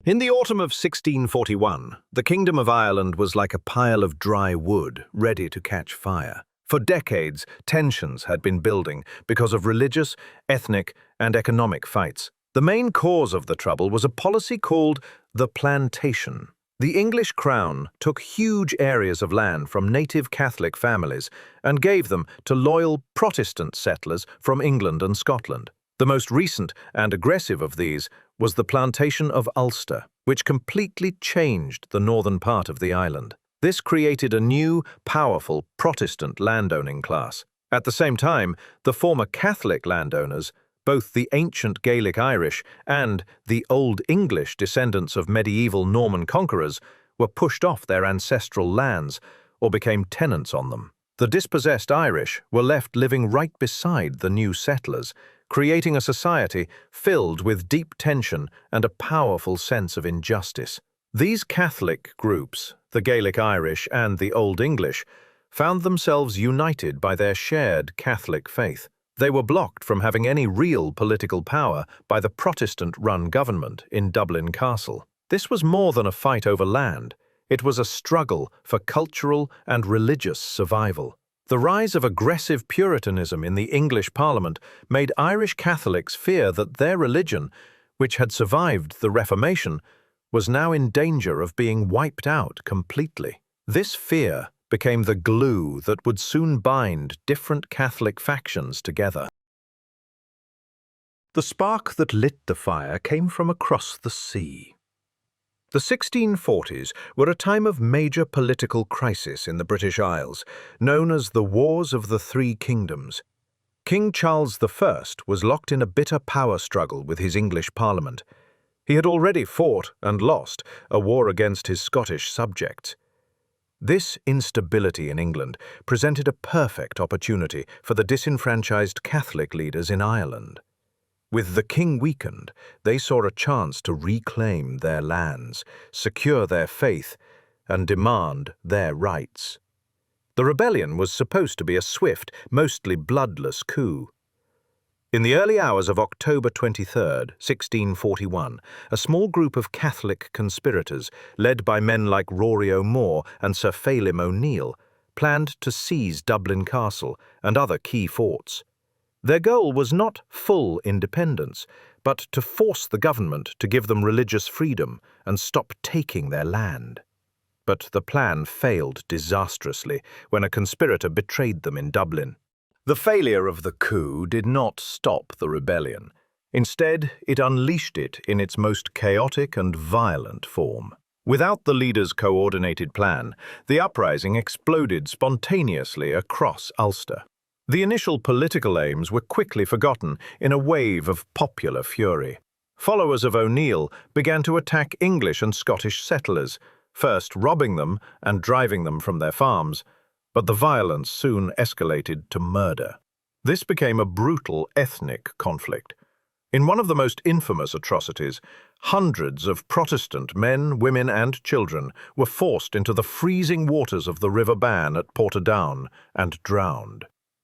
In the autumn of 1641, the Kingdom of Ireland was like a pile of dry wood ready to catch fire. For decades, tensions had been building because of religious, ethnic, and economic fights. The main cause of the trouble was a policy called the plantation. The English crown took huge areas of land from native Catholic families and gave them to loyal Protestant settlers from England and Scotland. The most recent and aggressive of these was the plantation of Ulster, which completely changed the northern part of the island. This created a new, powerful Protestant landowning class. At the same time, the former Catholic landowners, both the ancient Gaelic Irish and the Old English descendants of medieval Norman conquerors, were pushed off their ancestral lands or became tenants on them. The dispossessed Irish were left living right beside the new settlers, creating a society filled with deep tension and a powerful sense of injustice. These Catholic groups, the Gaelic Irish and the Old English, found themselves united by their shared Catholic faith. They were blocked from having any real political power by the Protestant-run government in Dublin Castle. This was more than a fight over land. It was a struggle for cultural and religious survival. The rise of aggressive Puritanism in the English Parliament made Irish Catholics fear that their religion, which had survived the Reformation, was now in danger of being wiped out completely. This fear became the glue that would soon bind different Catholic factions together. The spark that lit the fire came from across the sea. The 1640s were a time of major political crisis in the British Isles, known as the Wars of the Three Kingdoms. King Charles I was locked in a bitter power struggle with his English Parliament. He had already fought and lost a war against his Scottish subjects. This instability in England presented a perfect opportunity for the disenfranchised Catholic leaders in Ireland. With the king weakened, they saw a chance to reclaim their lands, secure their faith, and demand their rights. The rebellion was supposed to be a swift, mostly bloodless coup. In the early hours of October 23, 1641, a small group of Catholic conspirators, led by men like Rory O'More and Sir Phelim O'Neill, planned to seize Dublin Castle and other key forts. Their goal was not full independence, but to force the government to give them religious freedom and stop taking their land. But the plan failed disastrously when a conspirator betrayed them in Dublin. The failure of the coup did not stop the rebellion. Instead, it unleashed it in its most chaotic and violent form. Without the leaders' coordinated plan, the uprising exploded spontaneously across Ulster. The initial political aims were quickly forgotten in a wave of popular fury. Followers of O'Neill began to attack English and Scottish settlers, first robbing them and driving them from their farms, but the violence soon escalated to murder. This became a brutal ethnic conflict. In one of the most infamous atrocities, hundreds of Protestant men, women, and children were forced into the freezing waters of the River Bann at Portadown and drowned.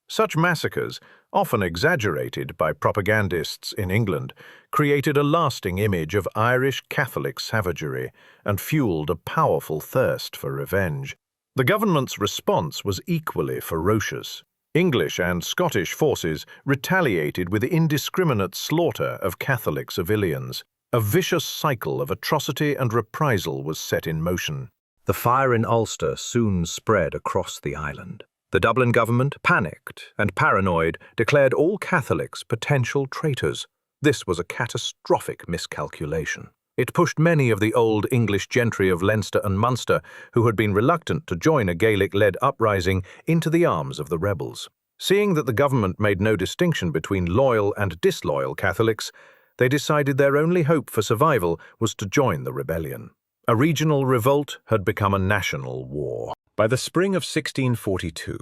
Such massacres, often exaggerated by propagandists in England, created a lasting image of Irish Catholic savagery and fueled a powerful thirst for revenge. The government's response was equally ferocious. English and Scottish forces retaliated with indiscriminate slaughter of Catholic civilians. A vicious cycle of atrocity and reprisal was set in motion. The fire in Ulster soon spread across the island. The Dublin government, panicked and paranoid, declared all Catholics potential traitors. This was a catastrophic miscalculation. It pushed many of the old English gentry of Leinster and Munster, who had been reluctant to join a Gaelic-led uprising, into the arms of the rebels. Seeing that the government made no distinction between loyal and disloyal Catholics, they decided their only hope for survival was to join the rebellion. A regional revolt had become a national war. By the spring of 1642,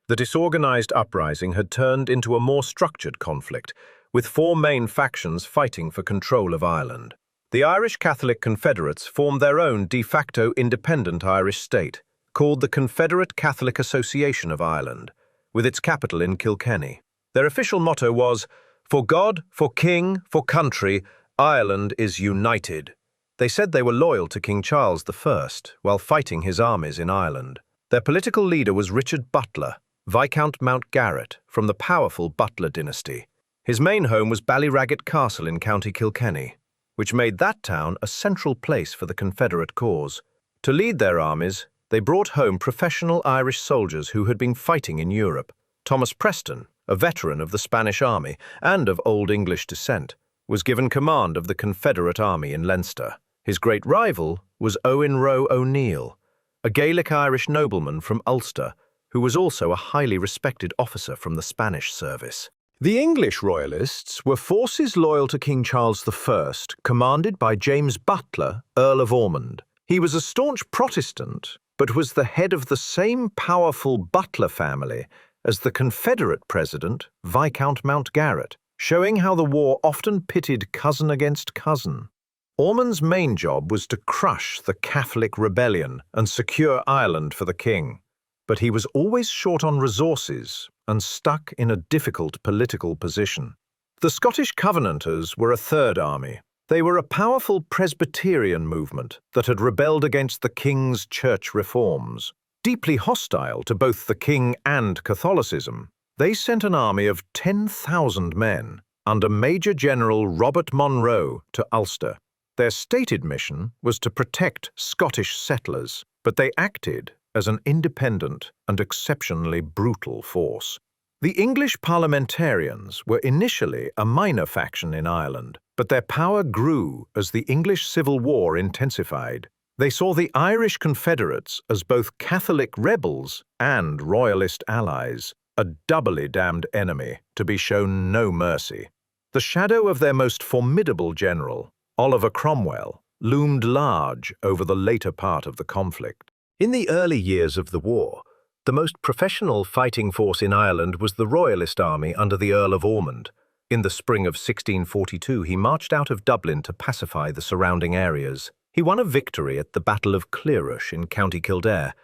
the disorganized uprising had turned into a more structured conflict, with four main factions fighting for control of Ireland. The Irish Catholic Confederates formed their own de facto independent Irish state, called the Confederate Catholic Association of Ireland, with its capital in Kilkenny. Their official motto was, "For God, for King, for country, Ireland is united." They said they were loyal to King Charles I while fighting his armies in Ireland. Their political leader was Richard Butler, Viscount Mountgarrett, from the powerful Butler dynasty. His main home was Ballyragget Castle in County Kilkenny, which made that town a central place for the Confederate cause. To lead their armies, they brought home professional Irish soldiers who had been fighting in Europe. Thomas Preston, a veteran of the Spanish army and of Old English descent, was given command of the Confederate army in Leinster. His great rival was Owen Roe O'Neill, a Gaelic Irish nobleman from Ulster, who was also a highly respected officer from the Spanish service. The English Royalists were forces loyal to King Charles I, commanded by James Butler, Earl of Ormond. He was a staunch Protestant, but was the head of the same powerful Butler family as the Confederate president, Viscount Mountgarrett, showing how the war often pitted cousin against cousin. Ormond's main job was to crush the Catholic rebellion and secure Ireland for the king, but he was always short on resources and stuck in a difficult political position. The Scottish Covenanters were a third army. They were a powerful Presbyterian movement that had rebelled against the king's church reforms. Deeply hostile to both the king and Catholicism, they sent an army of 10,000 men under Major General Robert Monroe to Ulster. Their stated mission was to protect Scottish settlers, but they acted as an independent and exceptionally brutal force. The English parliamentarians were initially a minor faction in Ireland, but their power grew as the English Civil War intensified. They saw the Irish Confederates as both Catholic rebels and Royalist allies, a doubly damned enemy to be shown no mercy. The shadow of their most formidable general, Oliver Cromwell, loomed large over the later part of the conflict. In the early years of the war, the most professional fighting force in Ireland was the Royalist army under the Earl of Ormond. In the spring of 1642, he marched out of Dublin to pacify the surrounding areas. He won a victory at the Battle of Clearush in County Kildare,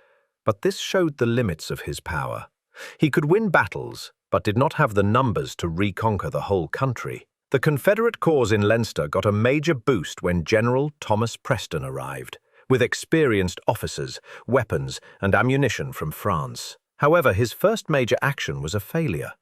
but this showed the limits of his power. He could win battles, but did not have the numbers to reconquer the whole country. The Confederate cause in Leinster got a major boost when General Thomas Preston arrived, with experienced officers, weapons, and ammunition from France. However, his first major action was a failure.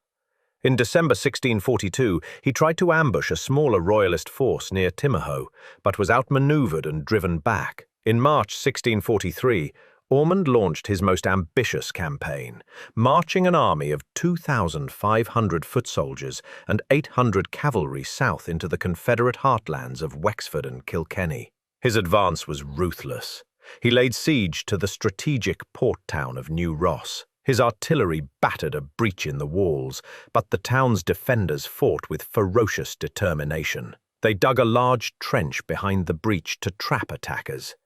In December 1642, he tried to ambush a smaller Royalist force near Timahoe, but was outmaneuvered and driven back. In March 1643, Ormond launched his most ambitious campaign, marching an army of 2,500 foot soldiers and 800 cavalry south into the Confederate heartlands of Wexford and Kilkenny. His advance was ruthless. He laid siege to the strategic port town of New Ross. His artillery battered a breach in the walls, but the town's defenders fought with ferocious determination. They dug a large trench behind the breach to trap attackers.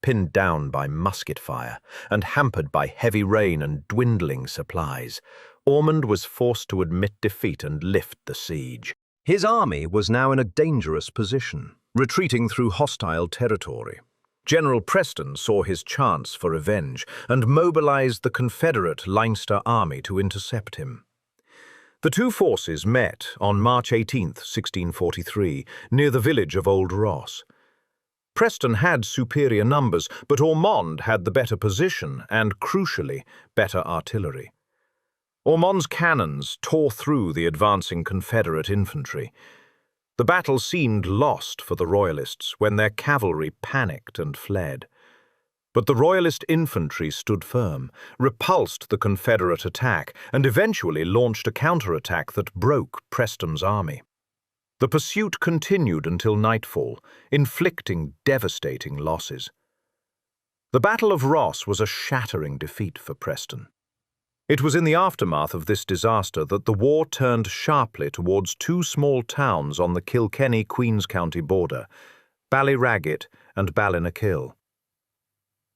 Pinned down by musket fire and hampered by heavy rain and dwindling supplies, Ormond was forced to admit defeat and lift the siege. His army was now in a dangerous position, retreating through hostile territory. General Preston saw his chance for revenge and mobilized the Confederate Leinster army to intercept him. The two forces met on March 18, 1643, near the village of Old Ross. Preston had superior numbers, but Ormond had the better position and, crucially, better artillery. Ormond's cannons tore through the advancing Confederate infantry. The battle seemed lost for the Royalists when their cavalry panicked and fled. But the Royalist infantry stood firm, repulsed the Confederate attack, and eventually launched a counterattack that broke Preston's army. The pursuit continued until nightfall, inflicting devastating losses. The Battle of Ross was a shattering defeat for Preston. It was in the aftermath of this disaster that the war turned sharply towards two small towns on the Kilkenny-Queens County border, Ballyragget and Ballinakill.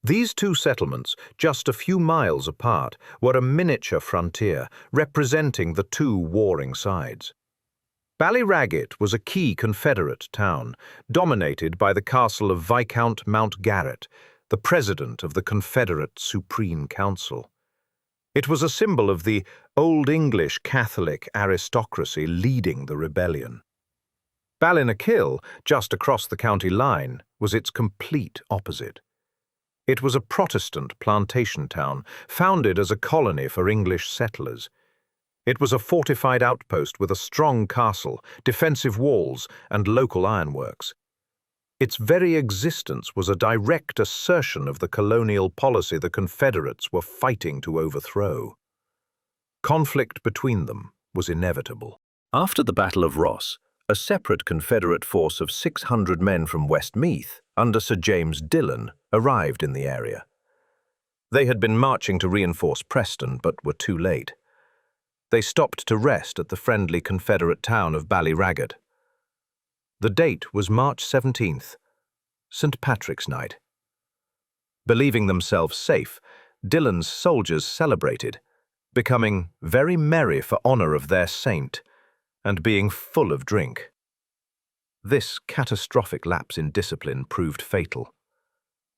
These two settlements, just a few miles apart, were a miniature frontier representing the two warring sides. Ballyragget was a key Confederate town, dominated by the castle of Viscount Mountgarrett, the president of the Confederate Supreme Council. It was a symbol of the Old English Catholic aristocracy leading the rebellion. Ballinakill, just across the county line, was its complete opposite. It was a Protestant plantation town, founded as a colony for English settlers. It was a fortified outpost with a strong castle, defensive walls, and local ironworks. Its very existence was a direct assertion of the colonial policy the Confederates were fighting to overthrow. Conflict between them was inevitable. After the Battle of Ross, a separate Confederate force of 600 men from Westmeath, under Sir James Dillon, arrived in the area. They had been marching to reinforce Preston, but were too late. They stopped to rest at the friendly Confederate town of Ballyragget. The date was March 17th, St. Patrick's Night. Believing themselves safe, Dillon's soldiers celebrated, becoming very merry for honor of their saint, and being full of drink. This catastrophic lapse in discipline proved fatal.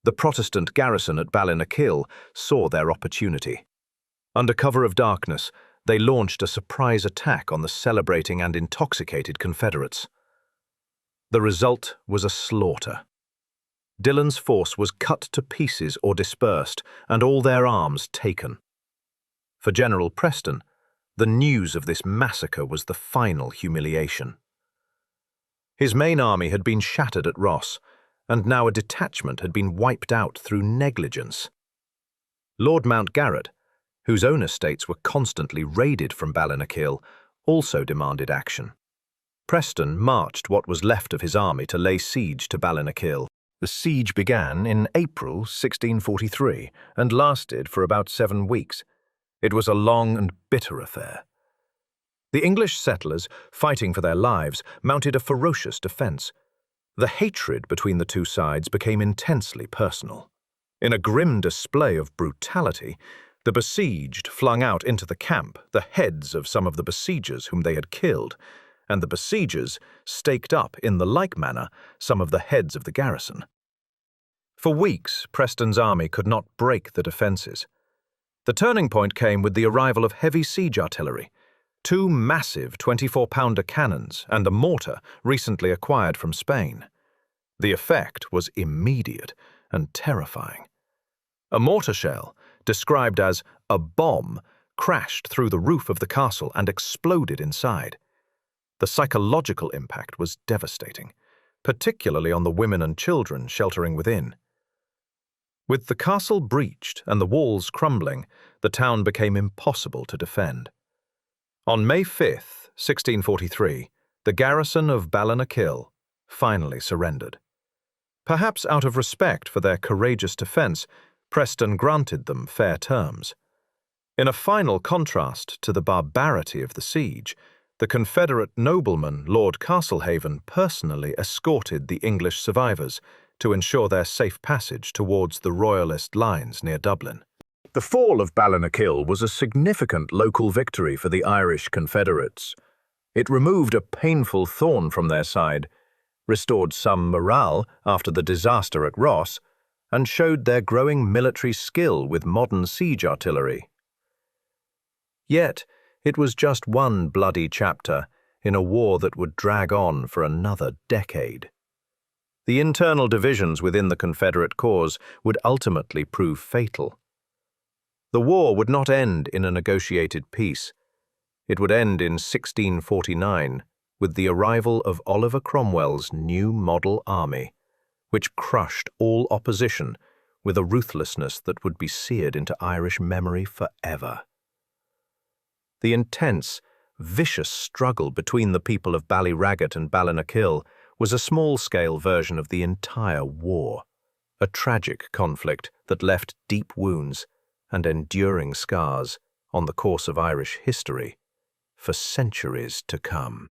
The Protestant garrison at Ballinakill saw their opportunity. Under cover of darkness, they launched a surprise attack on the celebrating and intoxicated Confederates. The result was a slaughter. Dillon's force was cut to pieces or dispersed, and all their arms taken. For General Preston, the news of this massacre was the final humiliation. His main army had been shattered at Ross, and now a detachment had been wiped out through negligence. Lord Mountgarrett, whose own estates were constantly raided from Ballinakill, also demanded action. Preston marched what was left of his army to lay siege to Ballinakill. The siege began in April 1643 and lasted for about 7 weeks. It was a long and bitter affair. The English settlers, fighting for their lives, mounted a ferocious defense. The hatred between the two sides became intensely personal. In a grim display of brutality, the besieged flung out into the camp the heads of some of the besiegers whom they had killed, and the besiegers staked up in the like manner some of the heads of the garrison. For weeks, Preston's army could not break the defences. The turning point came with the arrival of heavy siege artillery, 2 massive 24-pounder cannons and a mortar recently acquired from Spain. The effect was immediate and terrifying. A mortar shell, described as a bomb, crashed through the roof of the castle and exploded inside. The psychological impact was devastating, particularly on the women and children sheltering within. With the castle breached and the walls crumbling, the town became impossible to defend. On May 5th, 1643, the garrison of Ballinakill finally surrendered. Perhaps out of respect for their courageous defense, Preston granted them fair terms. In a final contrast to the barbarity of the siege, the Confederate nobleman Lord Castlehaven personally escorted the English survivors to ensure their safe passage towards the Royalist lines near Dublin. The fall of Ballinakill was a significant local victory for the Irish Confederates. It removed a painful thorn from their side, restored some morale after the disaster at Ross, and showed their growing military skill with modern siege artillery. Yet, it was just one bloody chapter in a war that would drag on for another decade. The internal divisions within the Confederate cause would ultimately prove fatal. The war would not end in a negotiated peace. It would end in 1649 with the arrival of Oliver Cromwell's new model army, which crushed all opposition with a ruthlessness that would be seared into Irish memory forever. The intense, vicious struggle between the people of Ballyragget and Ballinakill was a small-scale version of the entire war, a tragic conflict that left deep wounds and enduring scars on the course of Irish history for centuries to come.